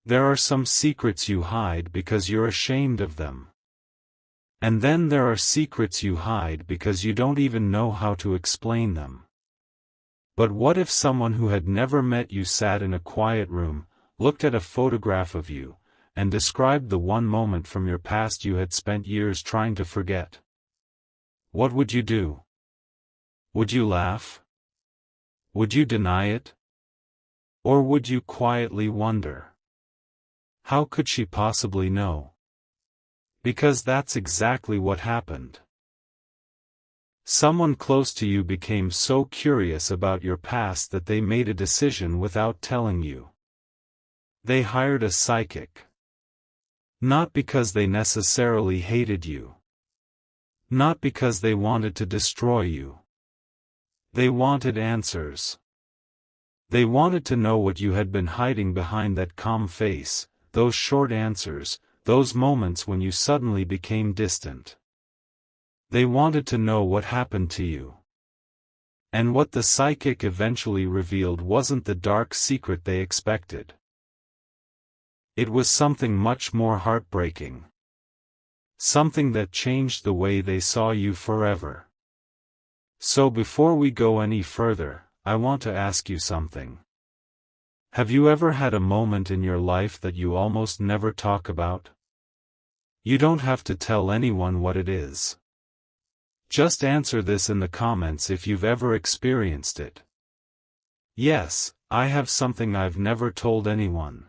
There are some secrets you hide because you're ashamed of them. And then there are secrets you hide because you don't even know how to explain them. But what if someone who had never met you sat in a quiet room, looked at a photograph of you, and described the one moment from your past you had spent years trying to forget? What would you do? Would you laugh? Would you deny it? Or would you quietly wonder? How could she possibly know? Because that's exactly what happened. Someone close to you became so curious about your past that they made a decision without telling you. They hired a psychic. Not because they necessarily hated you. Not because they wanted to destroy you. They wanted answers. They wanted to know what you had been hiding behind that calm face, those short answers, those moments when you suddenly became distant. They wanted to know what happened to you. And what the psychic eventually revealed wasn't the dark secret they expected. It was something much more heartbreaking. Something that changed the way they saw you forever. So before we go any further, I want to ask you something. Have you ever had a moment in your life that you almost never talk about? You don't have to tell anyone what it is. Just answer this in the comments if you've ever experienced it. Yes, I have something I've never told anyone.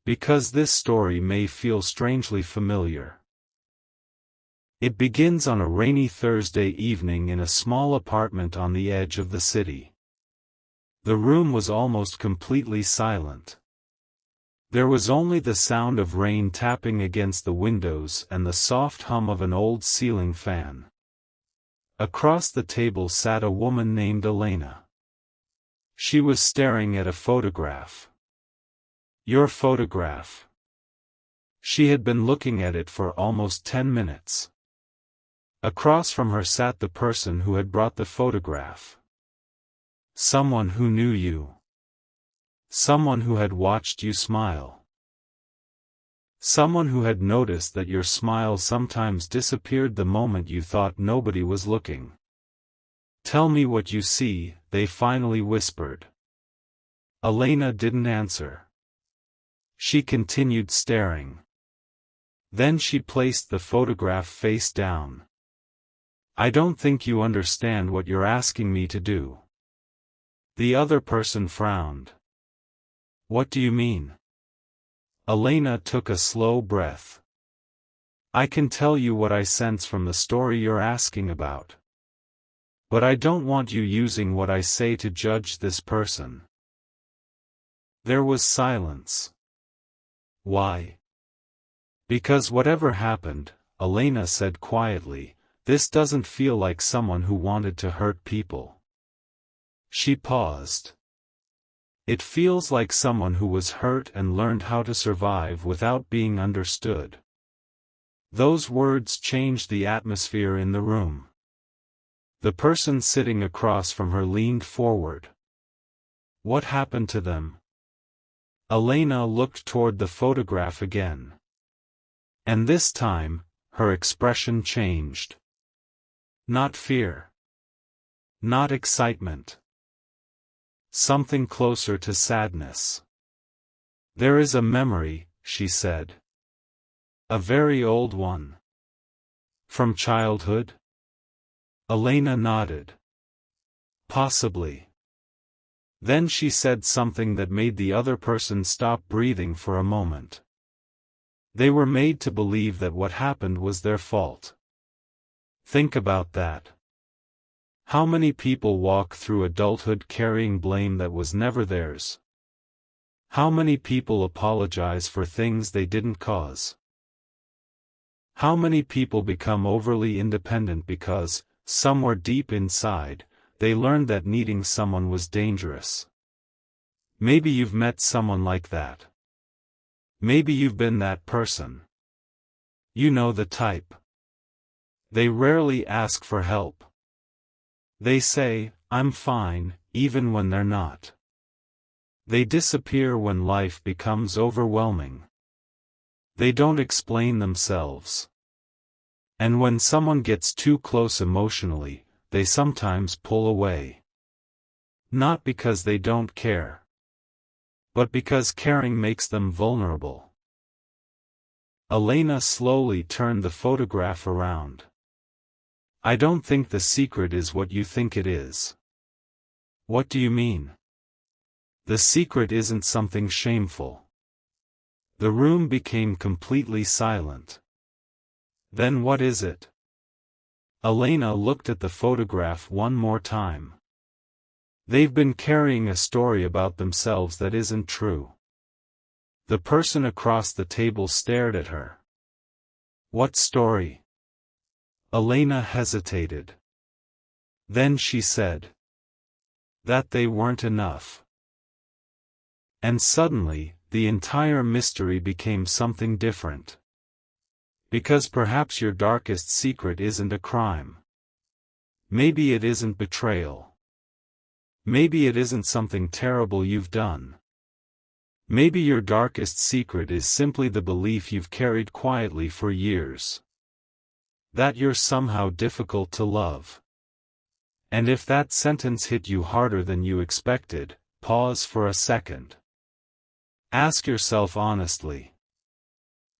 Because this story may feel strangely familiar. It begins on a rainy Thursday evening in a small apartment on the edge of the city. The room was almost completely silent. There was only the sound of rain tapping against the windows and the soft hum of an old ceiling fan. Across the table sat a woman named Elena. She was staring at a photograph. Your photograph. She had been looking at it for almost 10 minutes. Across from her sat the person who had brought the photograph. Someone who knew you. Someone who had watched you smile. Someone who had noticed that your smile sometimes disappeared the moment you thought nobody was looking. Tell me what you see, they finally whispered. Elena didn't answer. She continued staring. Then she placed the photograph face down. I don't think you understand what you're asking me to do. The other person frowned. What do you mean? Elena took a slow breath. I can tell you what I sense from the story you're asking about. But I don't want you using what I say to judge this person. There was silence. Why? Because whatever happened, Elena said quietly, this doesn't feel like someone who wanted to hurt people. She paused. It feels like someone who was hurt and learned how to survive without being understood. Those words changed the atmosphere in the room. The person sitting across from her leaned forward. What happened to them? Elena looked toward the photograph again. And this time, her expression changed. Not fear. Not excitement. Something closer to sadness. There is a memory, she said. A very old one. From childhood? Elena nodded. Possibly. Then she said something that made the other person stop breathing for a moment. They were made to believe that what happened was their fault. Think about that. How many people walk through adulthood carrying blame that was never theirs? How many people apologize for things they didn't cause? How many people become overly independent because, somewhere deep inside, they learned that needing someone was dangerous? Maybe you've met someone like that. Maybe you've been that person. You know the type. They rarely ask for help. They say, I'm fine, even when they're not. They disappear when life becomes overwhelming. They don't explain themselves. And when someone gets too close emotionally, they sometimes pull away. Not because they don't care, but because caring makes them vulnerable. Elena slowly turned the photograph around. I don't think the secret is what you think it is. What do you mean? The secret isn't something shameful. The room became completely silent. Then what is it? Elena looked at the photograph one more time. They've been carrying a story about themselves that isn't true. The person across the table stared at her. What story? Elena hesitated. Then she said, that they weren't enough. And suddenly, the entire mystery became something different. Because perhaps your darkest secret isn't a crime. Maybe it isn't betrayal. Maybe it isn't something terrible you've done. Maybe your darkest secret is simply the belief you've carried quietly for years. That you're somehow difficult to love. And if that sentence hit you harder than you expected, pause for a second. Ask yourself honestly.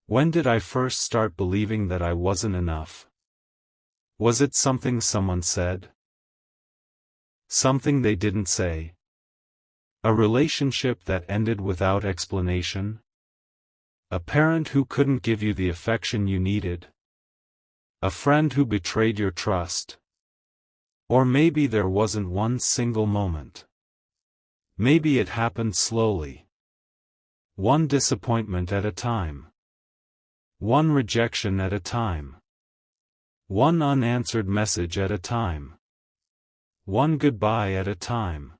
When did I first start believing that I wasn't enough? Was it something someone said? Something they didn't say? A relationship that ended without explanation? A parent who couldn't give you the affection you needed? A friend who betrayed your trust? Or maybe there wasn't one single moment. Maybe it happened slowly. One disappointment at a time. One rejection at a time. One unanswered message at a time. One goodbye at a time.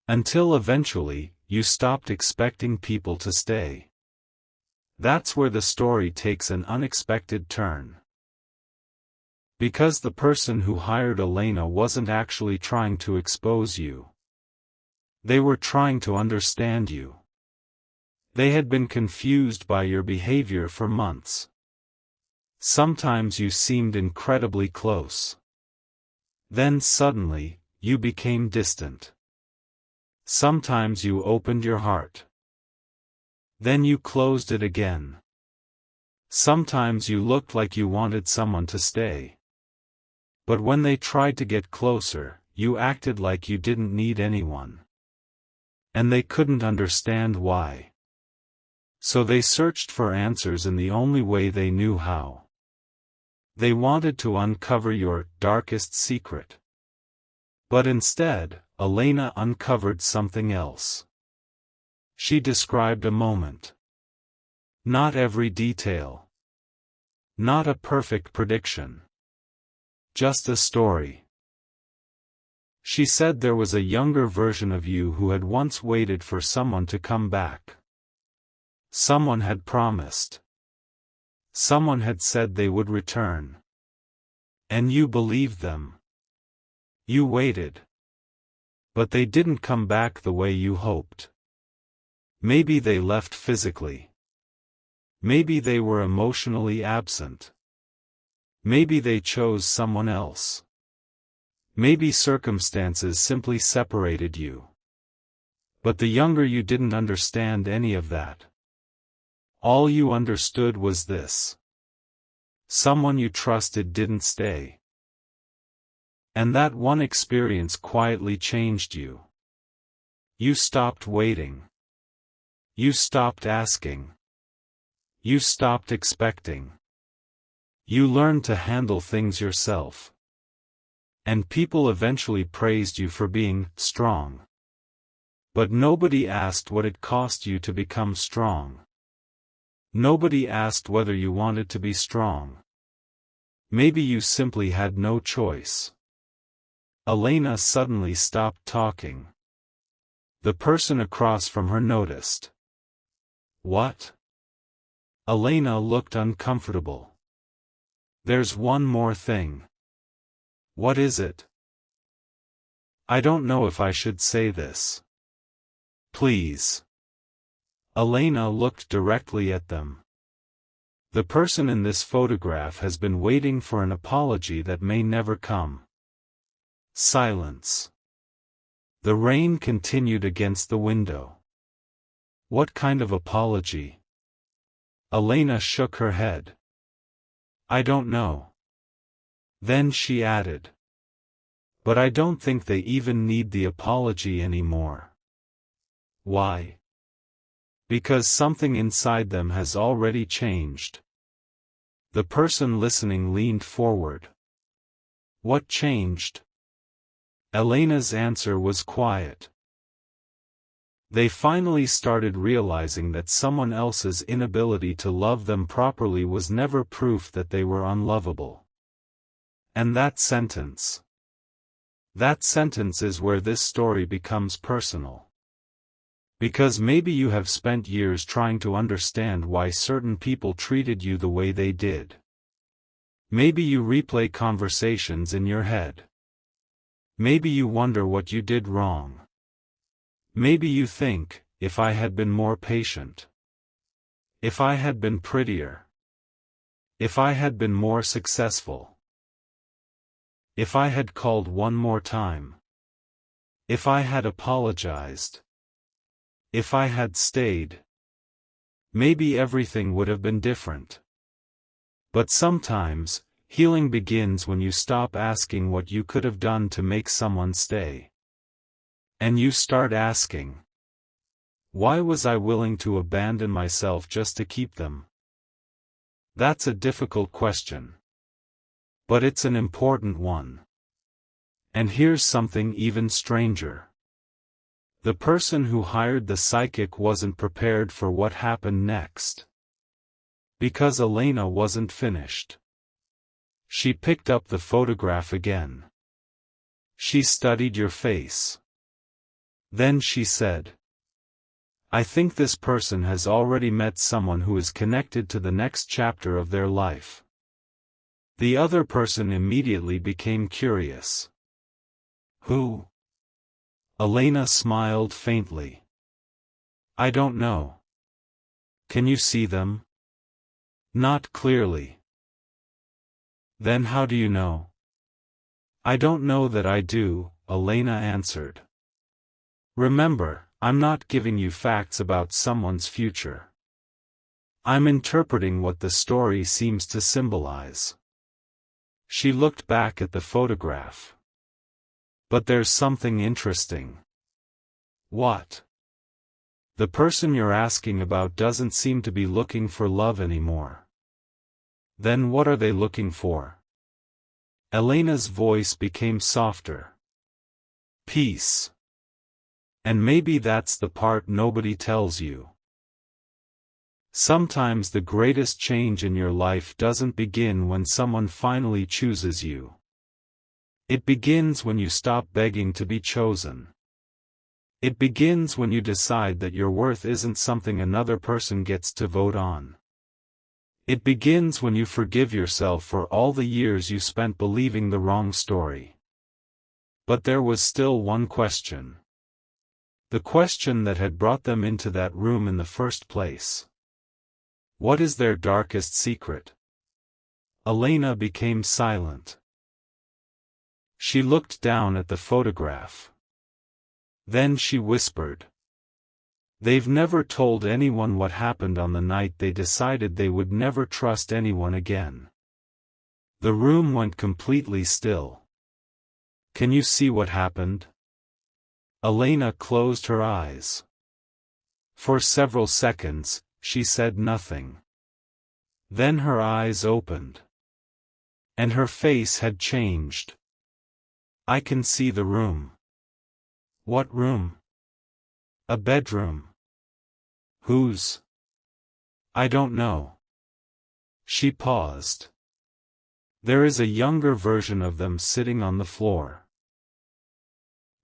Until eventually, you stopped expecting people to stay. That's where the story takes an unexpected turn. Because the person who hired Elena wasn't actually trying to expose you. They were trying to understand you. They had been confused by your behavior for months. Sometimes you seemed incredibly close. Then suddenly, you became distant. Sometimes you opened your heart. Then you closed it again. Sometimes you looked like you wanted someone to stay. But when they tried to get closer, you acted like you didn't need anyone. And they couldn't understand why. So they searched for answers in the only way they knew how. They wanted to uncover your darkest secret. But instead, Elena uncovered something else. She described a moment. Not every detail. Not a perfect prediction. Just a story. She said there was a younger version of you who had once waited for someone to come back. Someone had promised. Someone had said they would return. And you believed them. You waited. But they didn't come back the way you hoped. Maybe they left physically. Maybe they were emotionally absent. Maybe they chose someone else. Maybe circumstances simply separated you. But the younger you didn't understand any of that. All you understood was this. Someone you trusted didn't stay. And that one experience quietly changed you. You stopped waiting. You stopped asking. You stopped expecting. You learned to handle things yourself. And people eventually praised you for being strong. But nobody asked what it cost you to become strong. Nobody asked whether you wanted to be strong. Maybe you simply had no choice. Elena suddenly stopped talking. The person across from her noticed. What? Elena looked uncomfortable. There's one more thing. What is it? I don't know if I should say this. Please. Elena looked directly at them. The person in this photograph has been waiting for an apology that may never come. Silence. The rain continued against the window. What kind of apology? Elena shook her head. I don't know. Then she added. But I don't think they even need the apology anymore. Why? Because something inside them has already changed. The person listening leaned forward. What changed? Elena's answer was quiet. They finally started realizing that someone else's inability to love them properly was never proof that they were unlovable. And that sentence is where this story becomes personal. Because maybe you have spent years trying to understand why certain people treated you the way they did. Maybe you replay conversations in your head. Maybe you wonder what you did wrong. Maybe you think, if I had been more patient. If I had been prettier. If I had been more successful. If I had called one more time. If I had apologized. If I had stayed. Maybe everything would have been different. But sometimes, healing begins when you stop asking what you could have done to make someone stay. And you start asking, why was I willing to abandon myself just to keep them? That's a difficult question. But it's an important one. And here's something even stranger. The person who hired the psychic wasn't prepared for what happened next. Because Elena wasn't finished. She picked up the photograph again. She studied your face. Then she said, I think this person has already met someone who is connected to the next chapter of their life. The other person immediately became curious. Who? Elena smiled faintly. I don't know. Can you see them? Not clearly. Then how do you know? I don't know that I do, Elena answered. Remember, I'm not giving you facts about someone's future. I'm interpreting what the story seems to symbolize. She looked back at the photograph. But there's something interesting. What? The person you're asking about doesn't seem to be looking for love anymore. Then what are they looking for? Elena's voice became softer. Peace. And maybe that's the part nobody tells you. Sometimes the greatest change in your life doesn't begin when someone finally chooses you. It begins when you stop begging to be chosen. It begins when you decide that your worth isn't something another person gets to vote on. It begins when you forgive yourself for all the years you spent believing the wrong story. But there was still one question. The question that had brought them into that room in the first place. What is their darkest secret? Elena became silent. She looked down at the photograph. Then she whispered. They've never told anyone what happened on the night they decided they would never trust anyone again. The room went completely still. Can you see what happened? Elena closed her eyes. For several seconds, she said nothing. Then her eyes opened. And her face had changed. I can see the room. What room? A bedroom. Whose? I don't know. She paused. There is a younger version of them sitting on the floor.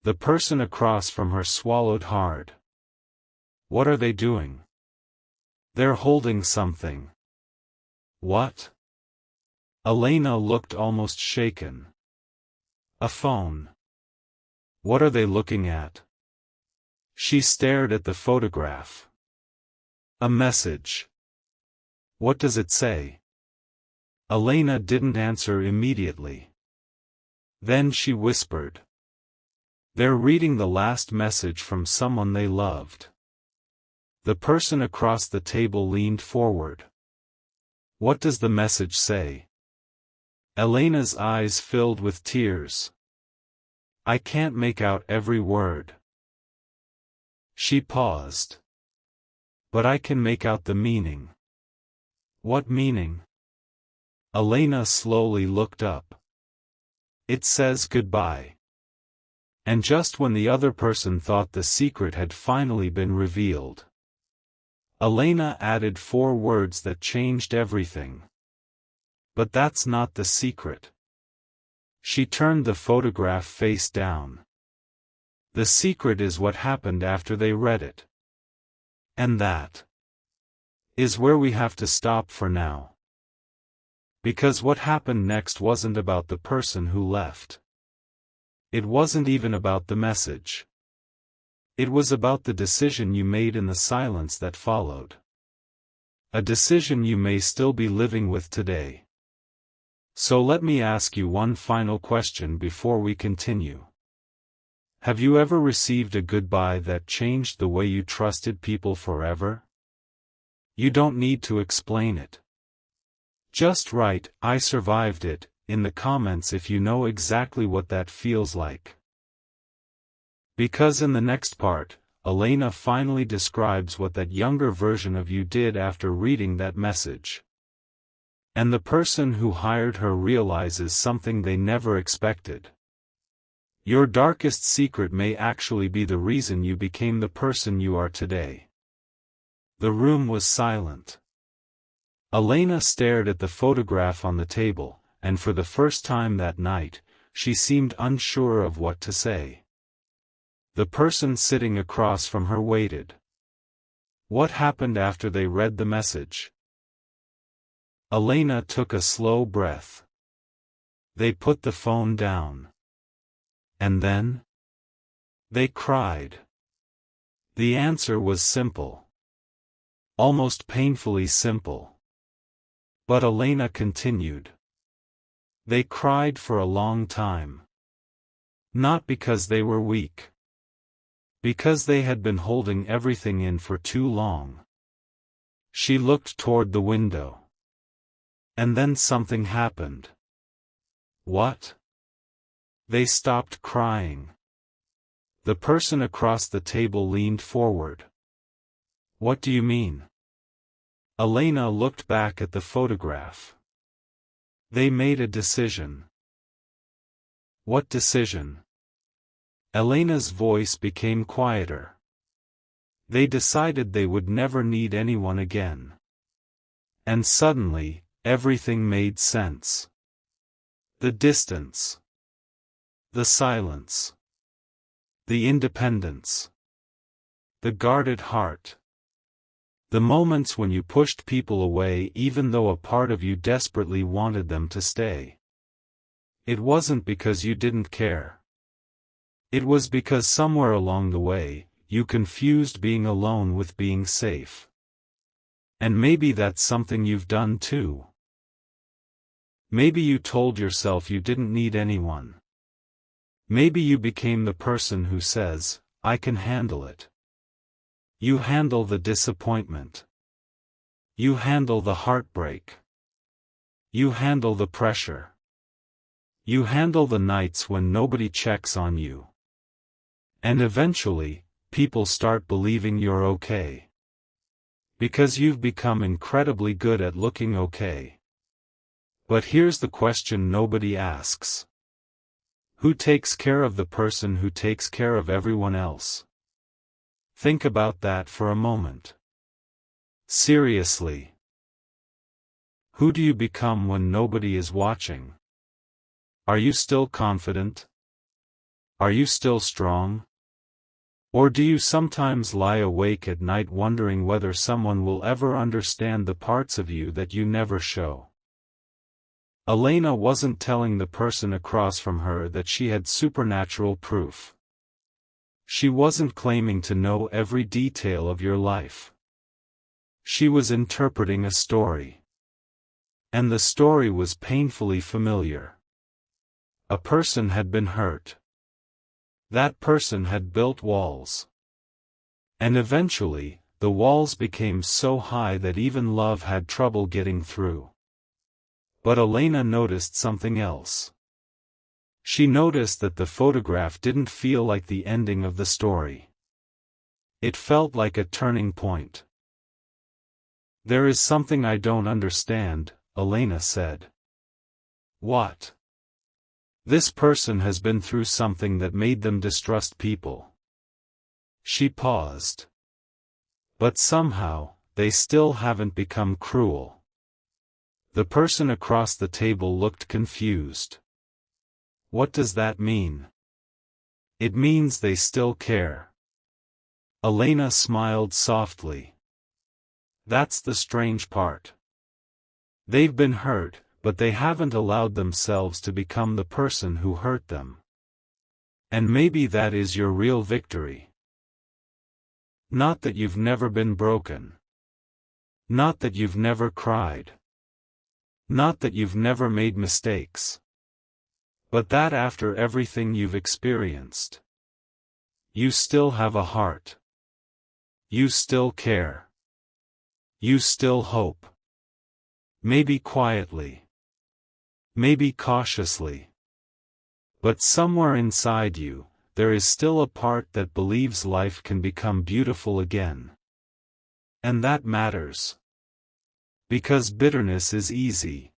The person across from her swallowed hard. What are they doing? They're holding something. What? Elena looked almost shaken. A phone. What are they looking at? She stared at the photograph. A message. What does it say? Elena didn't answer immediately. Then she whispered. They're reading the last message from someone they loved. The person across the table leaned forward. What does the message say? Elena's eyes filled with tears. I can't make out every word. She paused. But I can make out the meaning. What meaning? Elena slowly looked up. It says goodbye. And just when the other person thought the secret had finally been revealed, Elena added 4 words that changed everything. But that's not the secret. She turned the photograph face down. The secret is what happened after they read it. And that is where we have to stop for now. Because what happened next wasn't about the person who left. It wasn't even about the message. It was about the decision you made in the silence that followed. A decision you may still be living with today. So let me ask you one final question before we continue. Have you ever received a goodbye that changed the way you trusted people forever? You don't need to explain it. Just write, I survived it, in the comments if you know exactly what that feels like. Because in the next part, Elena finally describes what that younger version of you did after reading that message. And the person who hired her realizes something they never expected. Your darkest secret may actually be the reason you became the person you are today. The room was silent. Elena stared at the photograph on the table, and for the first time that night, she seemed unsure of what to say. The person sitting across from her waited. What happened after they read the message? Elena took a slow breath. They put the phone down. And then? They cried. The answer was simple. Almost painfully simple. But Elena continued. They cried for a long time. Not because they were weak. Because they had been holding everything in for too long. She looked toward the window. And then something happened. What? They stopped crying. The person across the table leaned forward. What do you mean? Elena looked back at the photograph. They made a decision. What decision? Elena's voice became quieter. They decided they would never need anyone again. And suddenly, everything made sense. The distance. The silence. The independence. The guarded heart. The moments when you pushed people away even though a part of you desperately wanted them to stay. It wasn't because you didn't care. It was because somewhere along the way, you confused being alone with being safe. And maybe that's something you've done too. Maybe you told yourself you didn't need anyone. Maybe you became the person who says, I can handle it. You handle the disappointment. You handle the heartbreak. You handle the pressure. You handle the nights when nobody checks on you. And eventually, people start believing you're okay. Because you've become incredibly good at looking okay. But here's the question nobody asks. Who takes care of the person who takes care of everyone else? Think about that for a moment. Seriously. Who do you become when nobody is watching? Are you still confident? Are you still strong? Or do you sometimes lie awake at night wondering whether someone will ever understand the parts of you that you never show? Elena wasn't telling the person across from her that she had supernatural proof. She wasn't claiming to know every detail of your life. She was interpreting a story. And the story was painfully familiar. A person had been hurt. That person had built walls. And eventually, the walls became so high that even love had trouble getting through. But Elena noticed something else. She noticed that the photograph didn't feel like the ending of the story. It felt like a turning point. "There is something I don't understand," Elena said. "What?" "This person has been through something that made them distrust people." She paused. "But somehow, they still haven't become cruel." The person across the table looked confused. "What does that mean?" "It means they still care." Elena smiled softly. "That's the strange part. They've been hurt, but they haven't allowed themselves to become the person who hurt them. And maybe that is your real victory. Not that you've never been broken. Not that you've never cried. Not that you've never made mistakes. But that after everything you've experienced, you still have a heart. You still care. You still hope. Maybe quietly. Maybe cautiously. But somewhere inside you, there is still a part that believes life can become beautiful again. And that matters. Because bitterness is easy.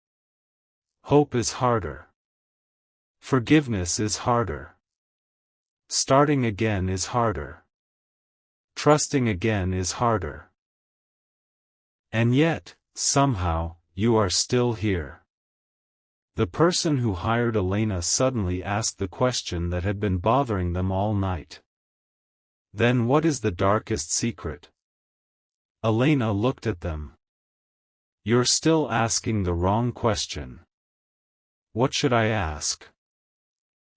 Hope is harder. Forgiveness is harder. Starting again is harder. Trusting again is harder. And yet, somehow, you are still here. The person who hired Elena suddenly asked the question that had been bothering them all night. "Then what is the darkest secret?" Elena looked at them. "You're still asking the wrong question." "What should I ask?"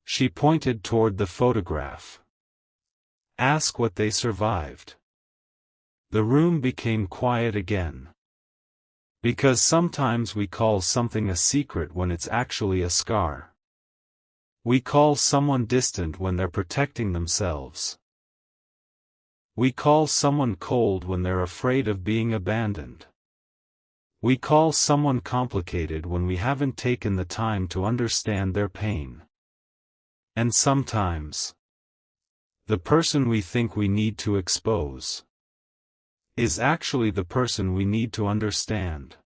She pointed toward the photograph. "Ask what they survived." The room became quiet again. Because sometimes we call something a secret when it's actually a scar. We call someone distant when they're protecting themselves. We call someone cold when they're afraid of being abandoned. We call someone complicated when we haven't taken the time to understand their pain. And sometimes, the person we think we need to expose is actually the person we need to understand.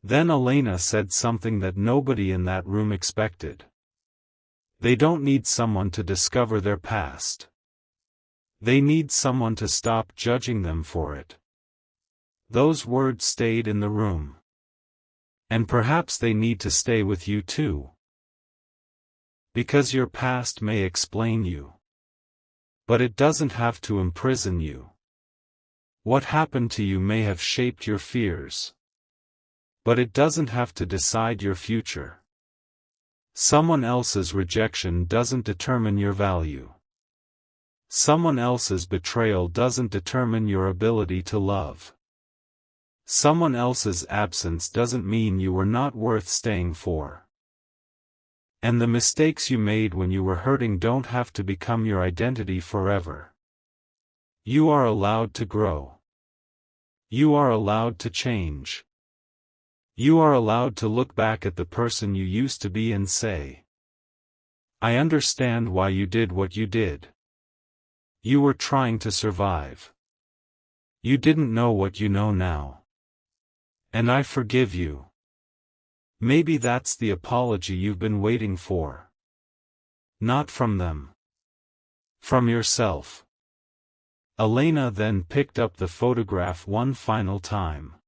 Then Elena said something that nobody in that room expected. They don't need someone to discover their past. They need someone to stop judging them for it. Those words stayed in the room. And perhaps they need to stay with you too. Because your past may explain you. But it doesn't have to imprison you. What happened to you may have shaped your fears. But it doesn't have to decide your future. Someone else's rejection doesn't determine your value. Someone else's betrayal doesn't determine your ability to love. Someone else's absence doesn't mean you were not worth staying for. And the mistakes you made when you were hurting don't have to become your identity forever. You are allowed to grow. You are allowed to change. You are allowed to look back at the person you used to be and say, "I understand why you did what you did. You were trying to survive. You didn't know what you know now. And I forgive you." Maybe that's the apology you've been waiting for. Not from them. From yourself. Elena then picked up the photograph one final time.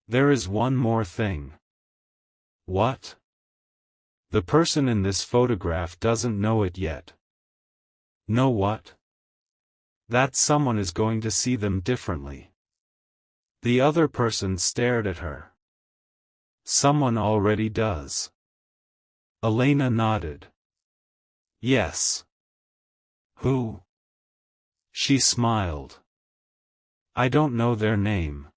"There is one more thing." "What?" "The person in this photograph doesn't know it yet." "Know what?" "That someone is going to see them differently." The other person stared at her. "Someone already does." Elena nodded. "Yes. Who? She smiled. I don't know their name.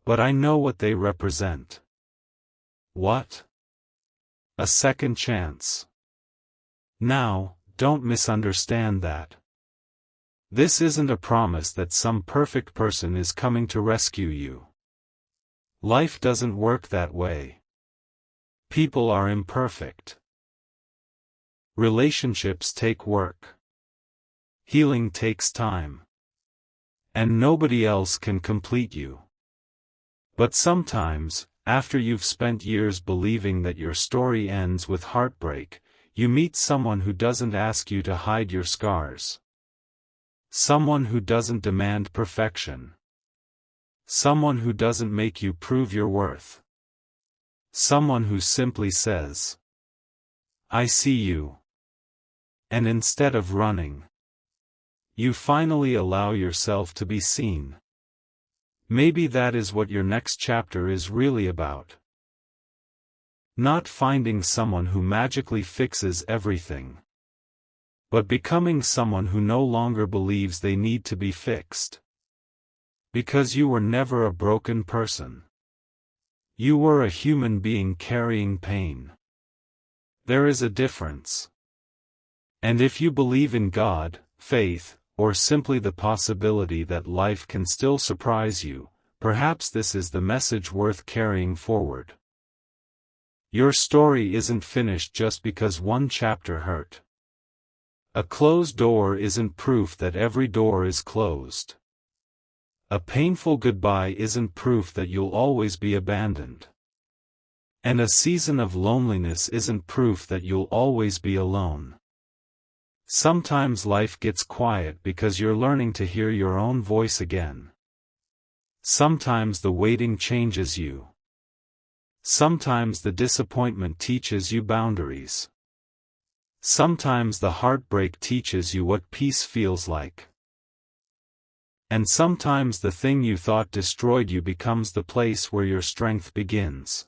But I know what they represent. What? A second chance. Now, don't misunderstand that. This isn't a promise that some perfect person is coming to rescue you. Life doesn't work that way. People are imperfect. Relationships take work. Healing takes time. And nobody else can complete you. But sometimes, after you've spent years believing that your story ends with heartbreak, you meet someone who doesn't ask you to hide your scars. Someone who doesn't demand perfection. Someone who doesn't make you prove your worth. Someone who simply says, I see you. And instead of running, you finally allow yourself to be seen. Maybe that is what your next chapter is really about. Not finding someone who magically fixes everything, but becoming someone who no longer believes they need to be fixed. Because you were never a broken person. You were a human being carrying pain. There is a difference. And if you believe in God, faith, or simply the possibility that life can still surprise you, perhaps this is the message worth carrying forward. Your story isn't finished just because one chapter hurt. A closed door isn't proof that every door is closed. A painful goodbye isn't proof that you'll always be abandoned. And a season of loneliness isn't proof that you'll always be alone. Sometimes life gets quiet because you're learning to hear your own voice again. Sometimes the waiting changes you. Sometimes the disappointment teaches you boundaries. Sometimes the heartbreak teaches you what peace feels like. And sometimes the thing you thought destroyed you becomes the place where your strength begins.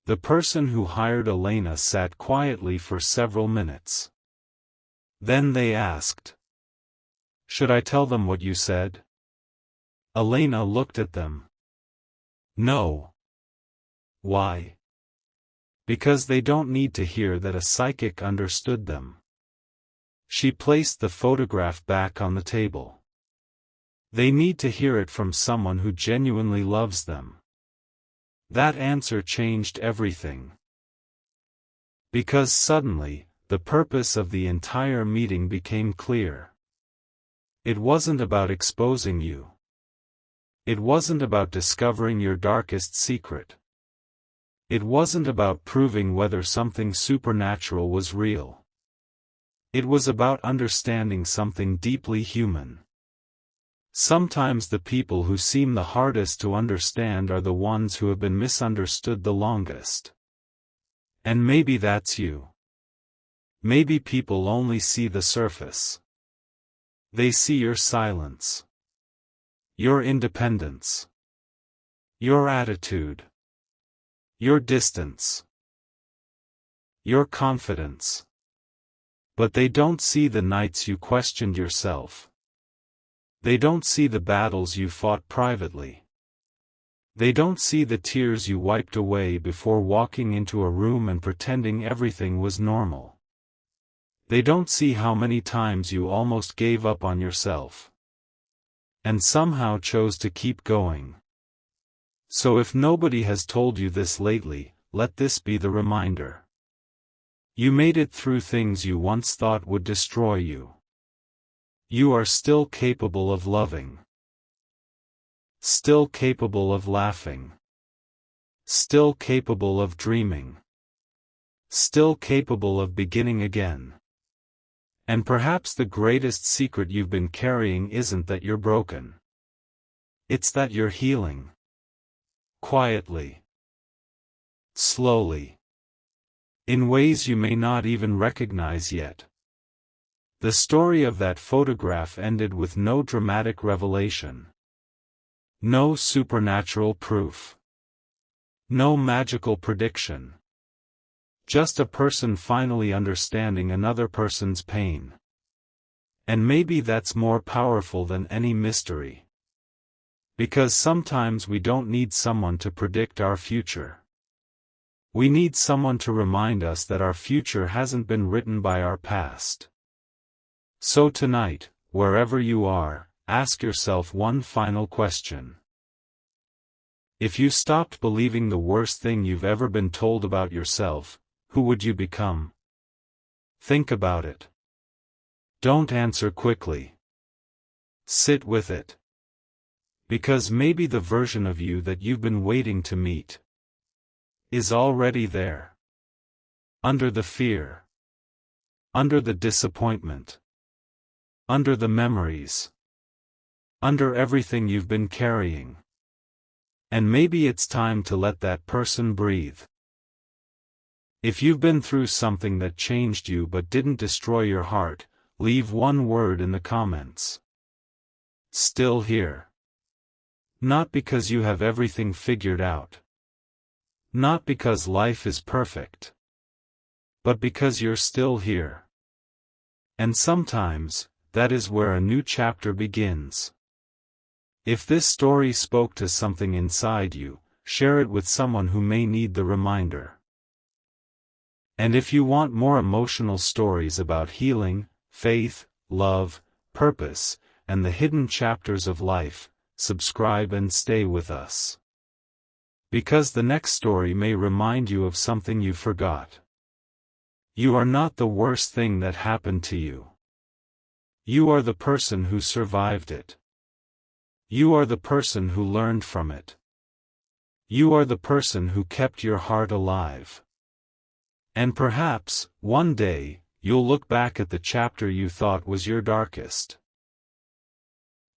The person who hired Elena sat quietly for several minutes. Then they asked, Should I tell them what you said? Elena looked at them. No. Why? Because they don't need to hear that a psychic understood them. She placed the photograph back on the table. They need to hear it from someone who genuinely loves them. That answer changed everything. Because suddenly, the purpose of the entire meeting became clear. It wasn't about exposing you. It wasn't about discovering your darkest secret. It wasn't about proving whether something supernatural was real. It was about understanding something deeply human. Sometimes the people who seem the hardest to understand are the ones who have been misunderstood the longest. And maybe that's you. Maybe people only see the surface. They see your silence. Your independence. Your attitude. Your distance. Your confidence. But they don't see the nights you questioned yourself. They don't see the battles you fought privately. They don't see the tears you wiped away before walking into a room and pretending everything was normal. They don't see how many times you almost gave up on yourself. And somehow chose to keep going. So if nobody has told you this lately, let this be the reminder. You made it through things you once thought would destroy you. You are still capable of loving. Still capable of laughing. Still capable of dreaming. Still capable of beginning again. And perhaps the greatest secret you've been carrying isn't that you're broken. It's that you're healing. Quietly. Slowly. In ways you may not even recognize yet. The story of that photograph ended with no dramatic revelation. No supernatural proof. No magical prediction. Just a person finally understanding another person's pain. And maybe that's more powerful than any mystery. Because sometimes we don't need someone to predict our future. We need someone to remind us that our future hasn't been written by our past. So tonight, wherever you are, ask yourself one final question. If you stopped believing the worst thing you've ever been told about yourself, who would you become? Think about it. Don't answer quickly. Sit with it. Because maybe the version of you that you've been waiting to meet is already there. Under the fear. Under the disappointment. Under the memories. Under everything you've been carrying. And maybe it's time to let that person breathe. If you've been through something that changed you but didn't destroy your heart, leave one word in the comments. Still here. Not because you have everything figured out. Not because life is perfect. But because you're still here. And sometimes, that is where a new chapter begins. If this story spoke to something inside you, share it with someone who may need the reminder. And if you want more emotional stories about healing, faith, love, purpose, and the hidden chapters of life, subscribe and stay with us. Because the next story may remind you of something you forgot. You are not the worst thing that happened to you. You are the person who survived it. You are the person who learned from it. You are the person who kept your heart alive. And perhaps, one day, you'll look back at the chapter you thought was your darkest.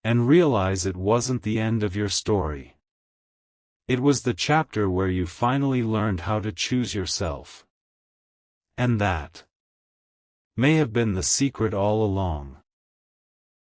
And realize it wasn't the end of your story. It was the chapter where you finally learned how to choose yourself. And that may have been the secret all along.